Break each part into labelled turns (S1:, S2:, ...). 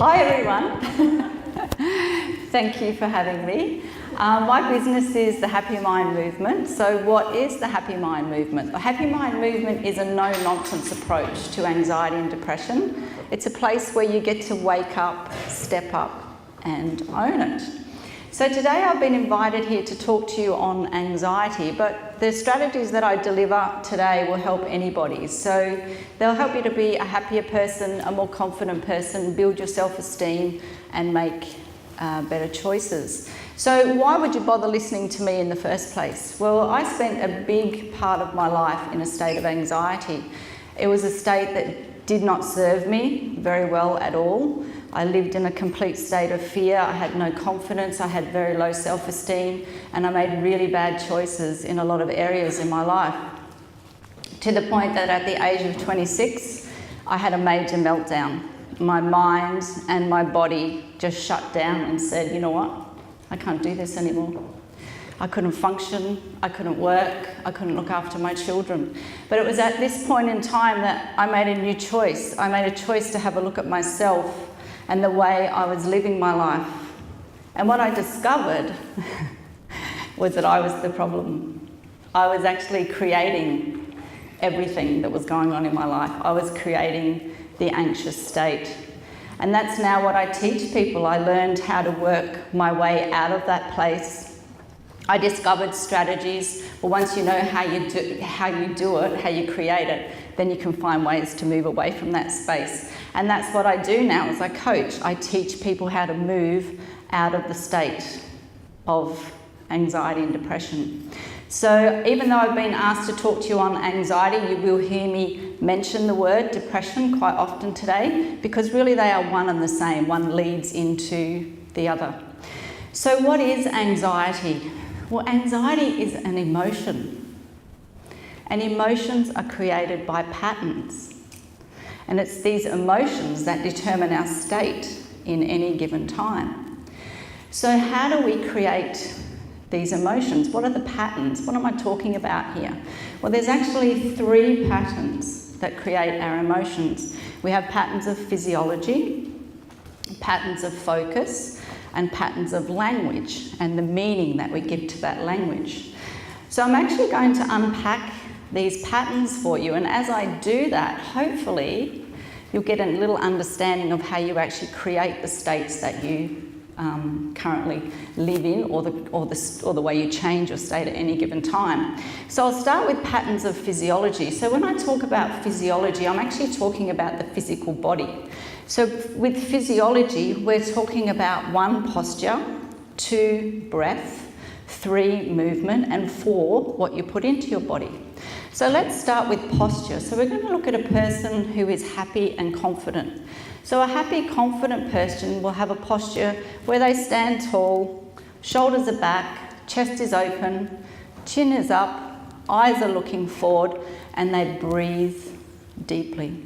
S1: Hi everyone. Thank you for having me. My business is the Happy Mind Movement. So what is the Happy Mind Movement? The Happy Mind Movement is a no-nonsense approach to anxiety and depression. It's a place where you get to wake up, step up and own it. So today I've been invited here to talk to you on anxiety, but the strategies that I deliver today will help anybody. So they'll help you to be a happier person, a more confident person, build your self-esteem and make better choices. So why would you bother listening to me in the first place? Well, I spent a big part of my life in a state of anxiety. It was a state that did not serve me very well at all. I lived in a complete state of fear. I had no confidence. I had very low self-esteem, and I made really bad choices in a lot of areas in my life, to the point that at the age of 26, I had a major meltdown. My mind and my body just shut down and said, you know what? I can't do this anymore. I couldn't function, I couldn't work, I couldn't look after my children. But it was at this point in time that I made a new choice. I made a choice to have a look at myself and the way I was living my life. And what I discovered was that I was the problem. I was actually creating everything that was going on in my life. I was creating the anxious state. And that's now what I teach people. I learned how to work my way out of that place. I discovered strategies. Well, once you know how you do it, how you create it, then you can find ways to move away from that space. And that's what I do now as I coach. I teach people how to move out of the state of anxiety and depression. So even though I've been asked to talk to you on anxiety, you will hear me mention the word depression quite often today, because really they are one and the same. One leads into the other. So what is anxiety? Well, anxiety is an emotion, and emotions are created by patterns. And it's these emotions that determine our state in any given time. So how do we create these emotions? What are the patterns? What am I talking about here? Well, there's actually 3 patterns that create our emotions. We have patterns of physiology, patterns of focus, and patterns of language, and the meaning that we give to that language. So I'm actually going to unpack these patterns for you, and as I do that, hopefully you'll get a little understanding of how you actually create the states that you currently live in, or the way you change your state at any given time. So I'll start with patterns of physiology. So when I talk about physiology, I'm actually talking about the physical body. So with physiology, we're talking about 1, posture, 2, breath, 3, movement, and 4, what you put into your body. So let's start with posture. So we're going to look at a person who is happy and confident. So a happy, confident person will have a posture where they stand tall, shoulders are back, chest is open, chin is up, eyes are looking forward, and they breathe deeply.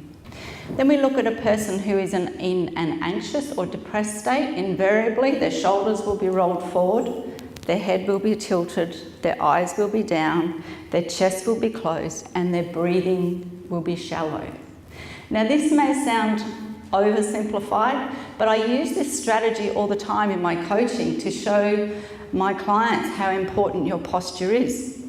S1: Then we look at a person who is in an anxious or depressed state. Invariably, their shoulders will be rolled forward, their head will be tilted, their eyes will be down, their chest will be closed, and their breathing will be shallow. Now, this may sound oversimplified, but I use this strategy all the time in my coaching to show my clients how important your posture is.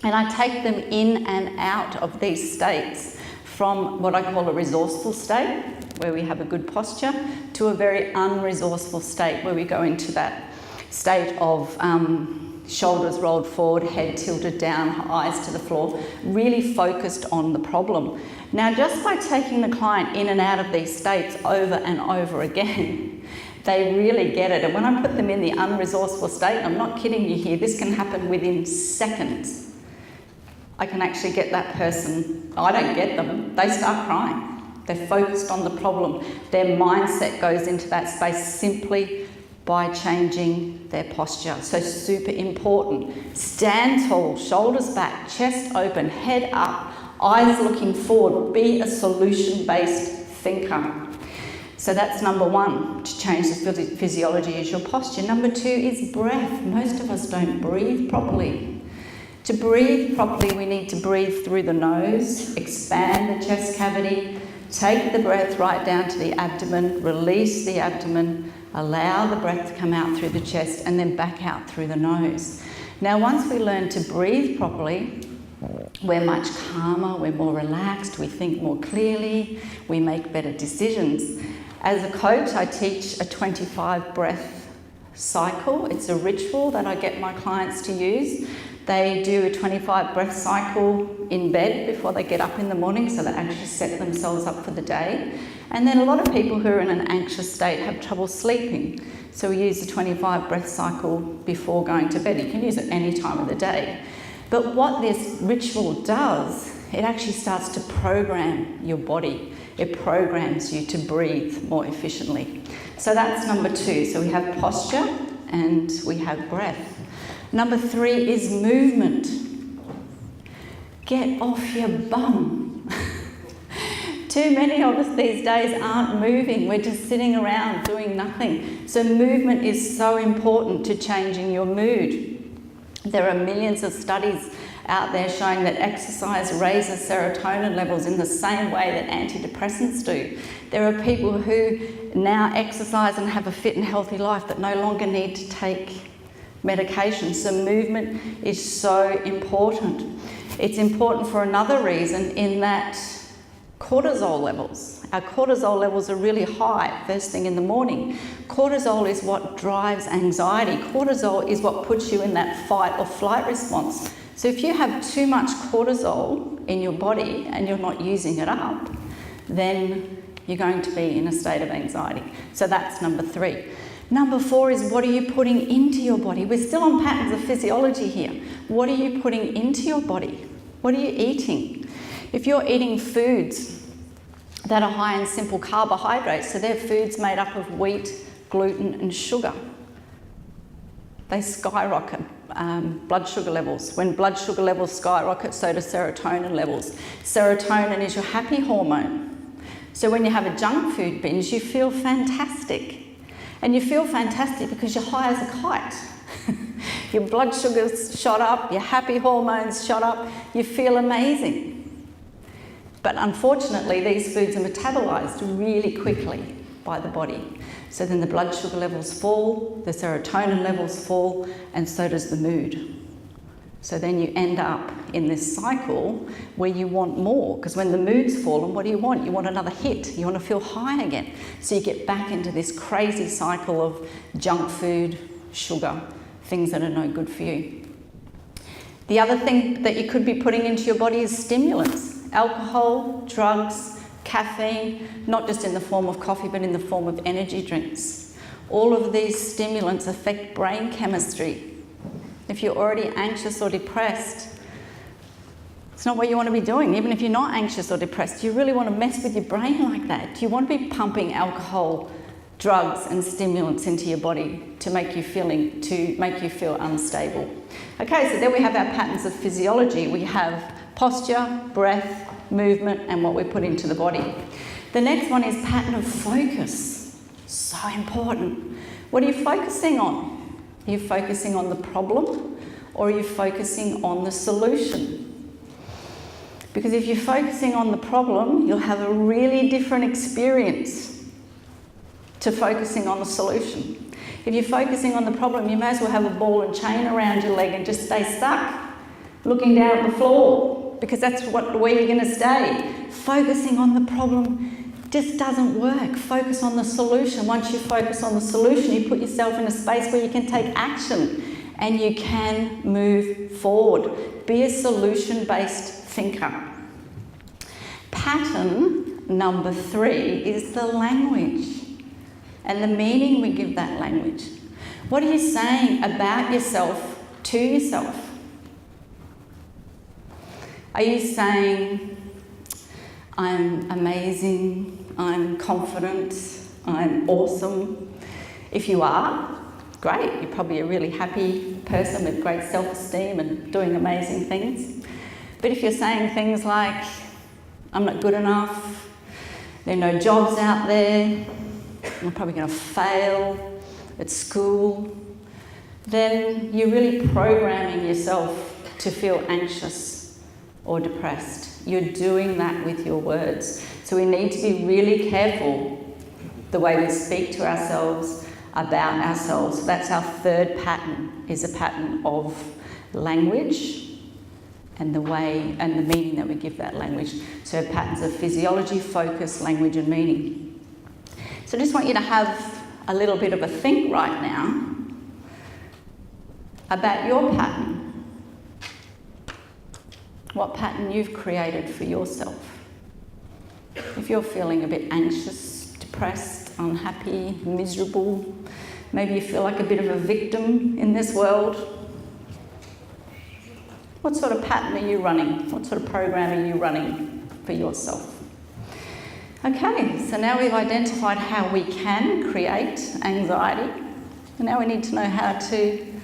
S1: And I take them in and out of these states, from what I call a resourceful state, where we have a good posture, to a very unresourceful state, where we go into that state of shoulders rolled forward, head tilted down, eyes to the floor, really focused on the problem. Now, just by taking the client in and out of these states over and over again, they really get it. And when I put them in the unresourceful state, I'm not kidding you here, this can happen within seconds. I can actually get that person, I don't get them, they start crying. They're focused on the problem. Their mindset goes into that space simply by changing their posture. So super important. Stand tall, shoulders back, chest open, head up, eyes looking forward. Be a solution-based thinker. So that's number 1, to change the physiology is your posture. Number 2 is breath. Most of us don't breathe properly. To breathe properly, we need to breathe through the nose, expand the chest cavity, Take the breath right down to the abdomen, release the abdomen, allow the breath to come out through the chest and then back out through the nose. Now, once we learn to breathe properly, we're much calmer, we're more relaxed, we think more clearly, we make better decisions. As a coach, I teach a 25 breath cycle. It's a ritual that I get my clients to use. They do a 25 breath cycle in bed before they get up in the morning, so they actually set themselves up for the day. And then a lot of people who are in an anxious state have trouble sleeping. So we use the 25 breath cycle before going to bed. You can use it any time of the day. But what this ritual does, it actually starts to program your body. It programs you to breathe more efficiently. So that's number 2. So we have posture and we have breath. Number 3 is movement. Get off your bum. Too many of us these days aren't moving. We're just sitting around doing nothing. So movement is so important to changing your mood. There are millions of studies out there showing that exercise raises serotonin levels in the same way that antidepressants do. There are people who now exercise and have a fit and healthy life that no longer need to take medication. So movement is so important. It's important for another reason, in that cortisol levels. Our cortisol levels are really high first thing in the morning. Cortisol is what drives anxiety. Cortisol is what puts you in that fight or flight response. So if you have too much cortisol in your body and you're not using it up, then you're going to be in a state of anxiety. So that's number 3. Number 4 is, what are you putting into your body? We're still on patterns of physiology here. What are you putting into your body? What are you eating? If you're eating foods that are high in simple carbohydrates, so they're foods made up of wheat, gluten and sugar, they skyrocket blood sugar levels. When blood sugar levels skyrocket, so do serotonin levels. Serotonin is your happy hormone. So when you have a junk food binge, you feel fantastic. And you feel fantastic because you're high as a kite. Your blood sugar's shot up, your happy hormones shot up, you feel amazing. But unfortunately, these foods are metabolised really quickly by the body. So then the blood sugar levels fall, the serotonin levels fall, and so does the mood. So then you end up in this cycle where you want more, because when the mood's fallen, what do you want? You want another hit. You want to feel high again. So you get back into this crazy cycle of junk food, sugar, things that are no good for you. The other thing that you could be putting into your body is stimulants. Alcohol, drugs, caffeine, not just in the form of coffee, but in the form of energy drinks. All of these stimulants affect brain chemistry. If you're already anxious or depressed, it's not what you want to be doing. Even if you're not anxious or depressed, do you really want to mess with your brain like that? Do you want to be pumping alcohol, drugs and stimulants into your body to make you feel unstable? Okay, so there we have our patterns of physiology. We have posture, breath, movement, and what we put into the body. The next one is pattern of focus. So important. What are you focusing on? Are you focusing on the problem, or are you focusing on the solution? Because if you're focusing on the problem, you'll have a really different experience to focusing on the solution. If you're focusing on the problem, you may as well have a ball and chain around your leg and just stay stuck, looking down at the floor, because that's where you're going to stay. Focusing on the problem just doesn't work. Focus on the solution. Once you focus on the solution, you put yourself in a space where you can take action and you can move forward. Be a solution-based thinker. Pattern number 3 is the language and the meaning we give that language. What are you saying about yourself to yourself? Are you saying, I'm amazing, I'm confident, I'm awesome? If you are, great, you're probably a really happy person with great self-esteem and doing amazing things. But if you're saying things like, I'm not good enough, there are no jobs out there, I'm probably going to fail at school, then you're really programming yourself to feel anxious or depressed. You're doing that with your words. So we need to be really careful the way we speak to ourselves, about ourselves. That's our third pattern, is a pattern of language and the way and the meaning that we give that language. So patterns of physiology, focus, language and meaning. So I just want you to have a little bit of a think right now about your pattern. What pattern you've created for yourself. If you're feeling a bit anxious, depressed, unhappy, miserable, maybe you feel like a bit of a victim in this world, what sort of pattern are you running? What sort of program are you running for yourself? Okay, so now we've identified how we can create anxiety, and now we need to know how to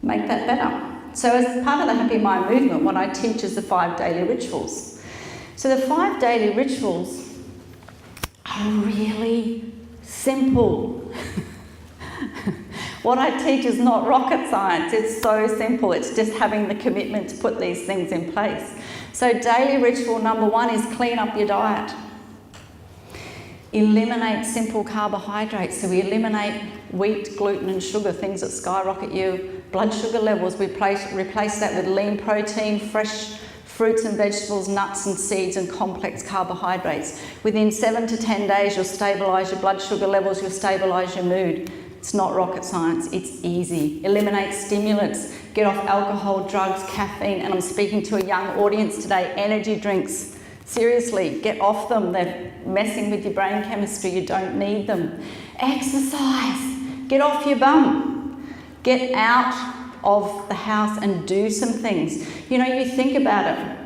S1: make that better. So as part of the Happy Mind movement, what I teach is the 5 daily rituals. So the 5 daily rituals are really simple. What I teach is not rocket science, it's so simple. It's just having the commitment to put these things in place. So daily ritual number 1 is clean up your diet. Eliminate simple carbohydrates. So we eliminate wheat, gluten and sugar, things that skyrocket your blood sugar levels. We replace that with lean protein, fresh fruits and vegetables, nuts and seeds and complex carbohydrates. Within 7 to 10 days, you'll stabilise your blood sugar levels, you'll stabilise your mood. It's not rocket science, it's easy. Eliminate stimulants, get off alcohol, drugs, caffeine, and I'm speaking to a young audience today, energy drinks. Seriously, get off them. They're messing with your brain chemistry, you don't need them. Exercise, get off your bum. Get out of the house and do some things. You know, you think about it.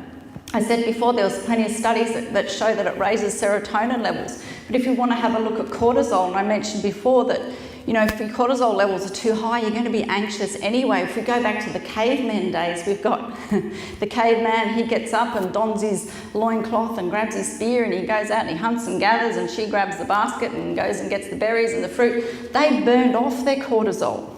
S1: I said before there was plenty of studies that show that it raises serotonin levels. But if you want to have a look at cortisol, and I mentioned before that, you know, if your cortisol levels are too high, you're going to be anxious anyway. If we go back to the caveman days, we've got the caveman, he gets up and dons his loincloth and grabs his spear and he goes out and he hunts and gathers, and she grabs the basket and goes and gets the berries and the fruit. They burned off their cortisol.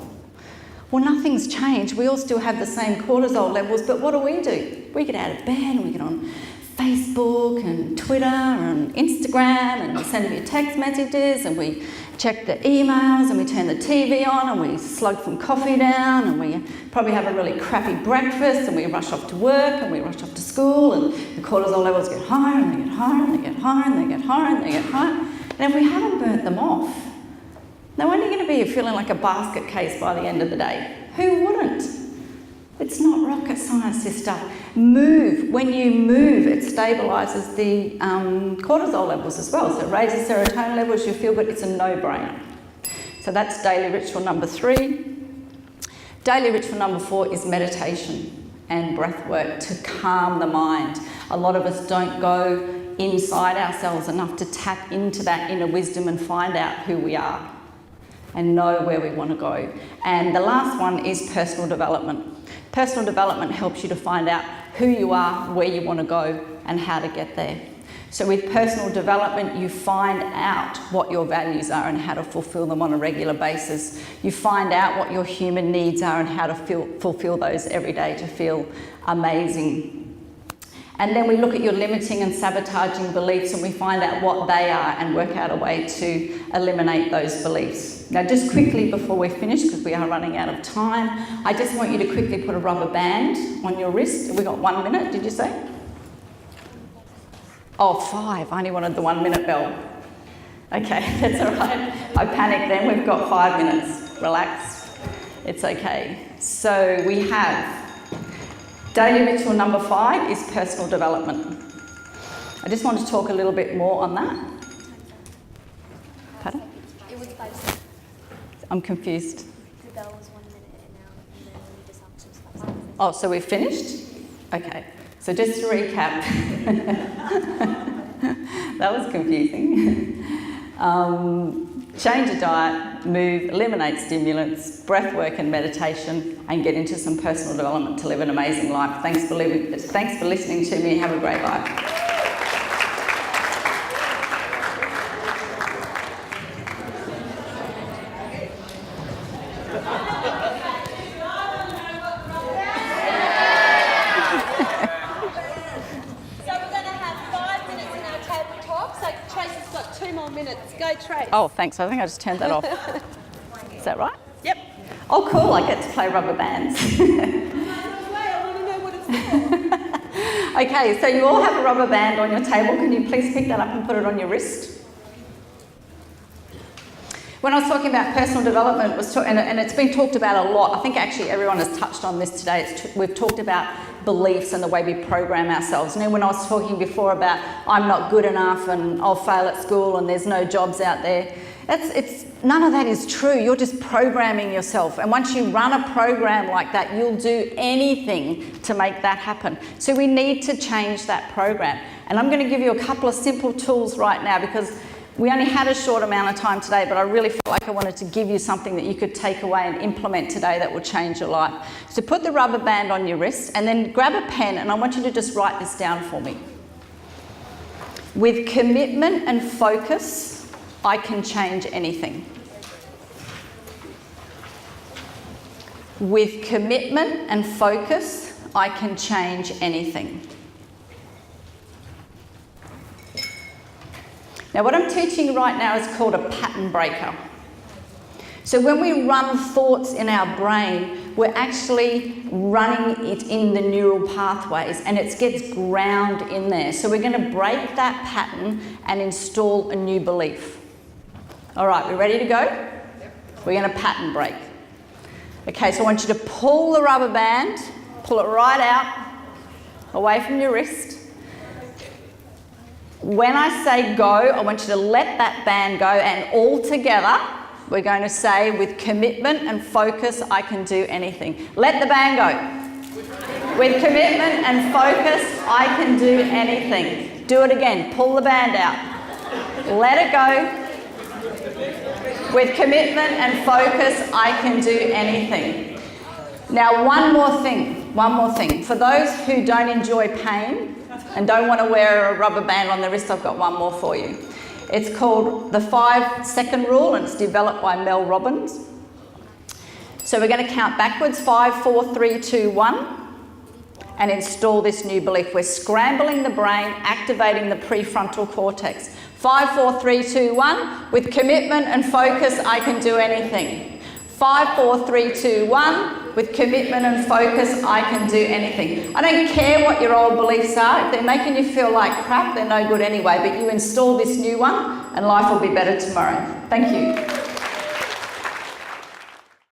S1: Well, nothing's changed. We all still have the same cortisol levels, but what do? We get out of bed and we get on Facebook and Twitter and Instagram and we send you text messages and we check the emails and we turn the TV on and we slug some coffee down and we probably have a really crappy breakfast and we rush off to work and we rush off to school and the cortisol levels get higher and they get higher and they get higher and they get higher and they get higher. And if we haven't burnt them off, they're only going to be feeling like a basket case by the end of the day. Who wouldn't? It's not rocket science, this stuff. Move. When you move, it stabilises the cortisol levels as well. So it raises serotonin levels, you feel good. It's a no-brainer. So that's daily ritual number 3. Daily ritual number 4 is meditation and breath work to calm the mind. A lot of us don't go inside ourselves enough to tap into that inner wisdom and find out who we are and know where we want to go. And the last one is personal development. Personal development helps you to find out who you are, where you want to go, and how to get there. So with personal development, you find out what your values are and how to fulfill them on a regular basis. You find out what your human needs are and how to fulfill those every day to feel amazing. And then we look at your limiting and sabotaging beliefs and we find out what they are and work out a way to eliminate those beliefs. Now just quickly before we're finished, because we are running out of time, I just want you to quickly put a rubber band on your wrist. We've got 1 minute, did you say? Oh, 5. I only wanted the 1 minute bell. Okay, that's all right. I panicked then. We've got 5 minutes. Relax. It's okay. So we have daily ritual number 5 is personal development. I just want to talk a little bit more on that. Pardon?
S2: It was 5 seconds.
S1: I'm confused.
S2: The bell was 1 minute and then we just have to 5 seconds.
S1: Oh, so we've finished? Okay. So just to recap, that was confusing. Change your diet, move, eliminate stimulants, breath work and meditation, and get into some personal development to live an amazing life. Thanks for listening to me. Have a great life.
S3: 2 more minutes. Go, Trace.
S1: Oh, thanks. I think I just turned that off. Is that right?
S3: Yep.
S1: Oh, cool. I get to play rubber bands.
S3: I want to know what it's for.
S1: Okay, so you all have a rubber band on your table. Can you please pick that up and put it on your wrist? When I was talking about personal development, and it's been talked about a lot. I think actually everyone has touched on this today. We've talked about beliefs and the way we program ourselves. You know, when I was talking before about I'm not good enough and I'll fail at school and there's no jobs out there, none of that is true. You're just programming yourself. And once you run a program like that, you'll do anything to make that happen. So we need to change that program. And I'm going to give you a couple of simple tools right now because we only had a short amount of time today, but I really felt like I wanted to give you something that you could take away and implement today that will change your life. So put the rubber band on your wrist and then grab a pen, and I want you to just write this down for me. With commitment and focus, I can change anything. With commitment and focus, I can change anything. Now, what I'm teaching right now is called a pattern breaker. So when we run thoughts in our brain, we're actually running it in the neural pathways and it gets ground in there. So we're going to break that pattern and install a new belief. All right, we ready to go? We're going to pattern break. Okay, so I want you to pull the rubber band, pull it right out, away from your wrist. When I say go, I want you to let that band go, and all together, we're going to say, with commitment and focus, I can do anything. Let the band go. With commitment and focus, I can do anything. Do it again. Pull the band out. Let it go. With commitment and focus, I can do anything. Now, one more thing. For those who don't enjoy pain, and don't want to wear a rubber band on the wrist, I've got one more for you. It's called the 5-second rule, and it's developed by Mel Robbins. So we're going to count backwards, 5, 4, 3, 2, 1, and install this new belief. We're scrambling the brain, activating the prefrontal cortex. 5, 4, 3, 2, 1. With commitment and focus, I can do anything. 5, 4, 3, 2, 1. With commitment and focus, I can do anything. I don't care what your old beliefs are. If they're making you feel like crap, they're no good anyway. But you install this new one and life will be better tomorrow. Thank you.